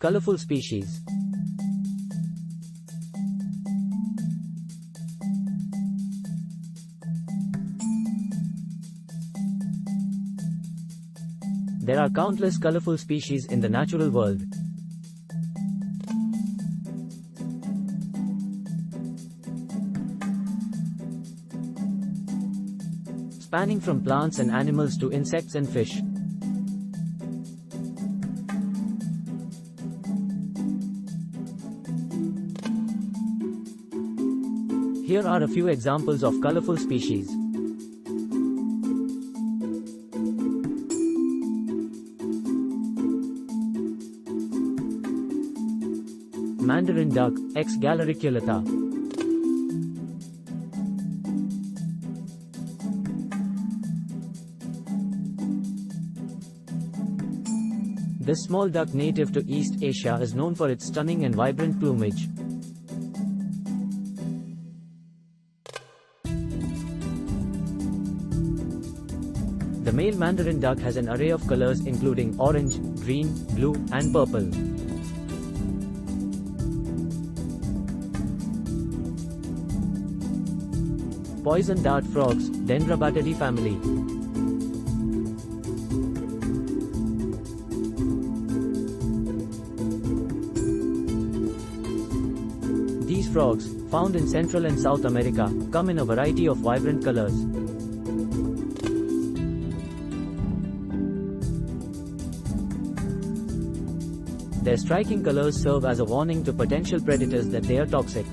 Colorful species. There are countless colorful species in the natural world. Spanning from plants and animals to insects and fish. Here are a few examples of colorful species. Mandarin duck, X. galericulata. This small duck native to East Asia is known for its stunning and vibrant plumage. The male Mandarin duck has an array of colors including orange, green, blue, and purple. Poison dart frogs, Dendrobatidae family. These frogs, found in Central and South America, come in a variety of vibrant colors. Their striking colors serve as a warning to potential predators that they are toxic.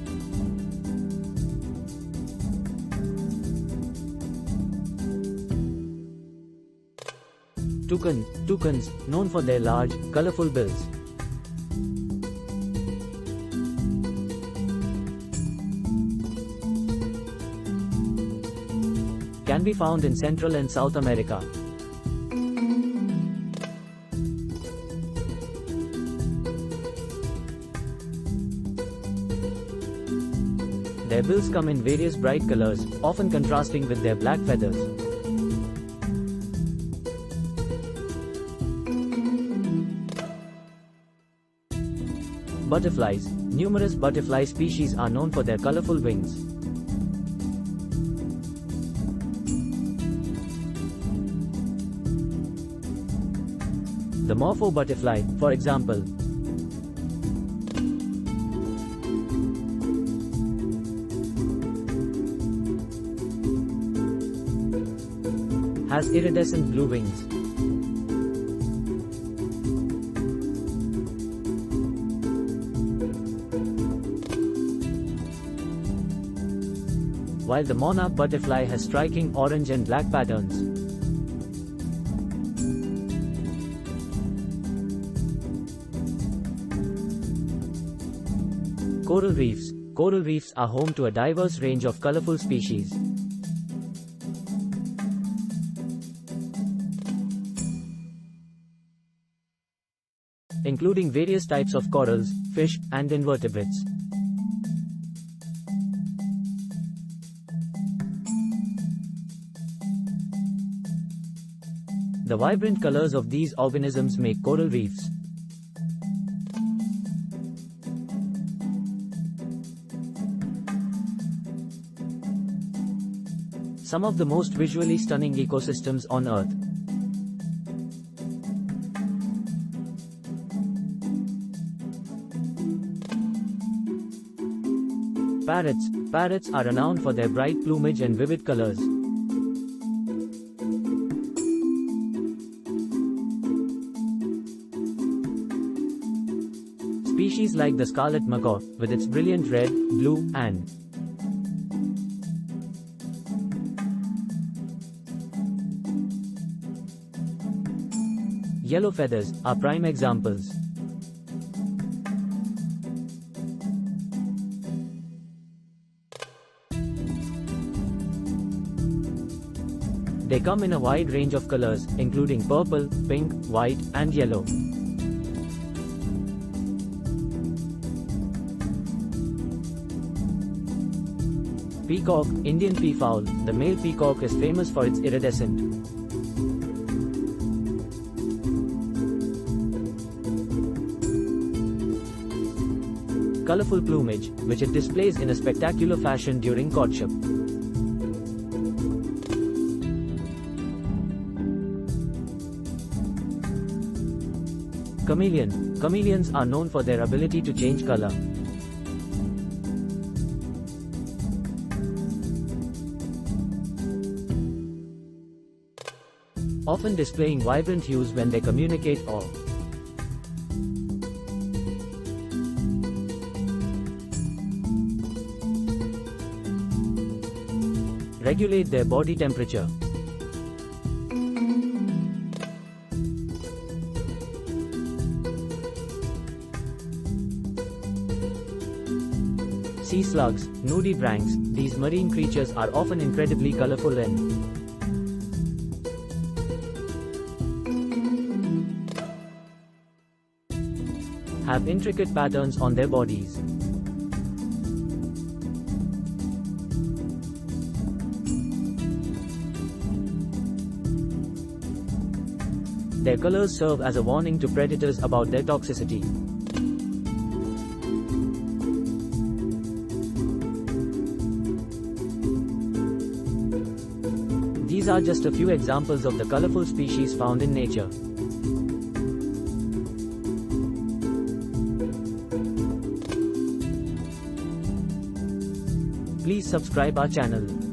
Toucans, known for their large, colorful bills. Can be found in Central and South America. Their bills come in various bright colors, often contrasting with their black feathers. Butterflies. Numerous butterfly species are known for their colorful wings. The Morpho butterfly, for example, has iridescent blue wings. While the Monarch butterfly has striking orange and black patterns. Coral reefs. Coral reefs are home to a diverse range of colorful species. Including various types of corals, fish, and invertebrates. The vibrant colors of these organisms make coral reefs. Some of the most visually stunning ecosystems on Earth. Parrots. Parrots are renowned for their bright plumage and vivid colors. Species like the scarlet macaw, with its brilliant red, blue, and yellow feathers, are prime examples. They come in a wide range of colors, including purple, pink, white, and yellow. Peacock, Indian peafowl. The male peacock is famous for its iridescent colorful plumage, which it displays in a spectacular fashion during courtship. Chameleon. Chameleons are known for their ability to change color. Often displaying vibrant hues when they communicate or regulate their body temperature. Sea slugs, nudibranchs, these marine creatures are often incredibly colorful and have intricate patterns on their bodies. Their colors serve as a warning to predators about their toxicity. These are just a few examples of the colorful species found in nature. Please subscribe our channel.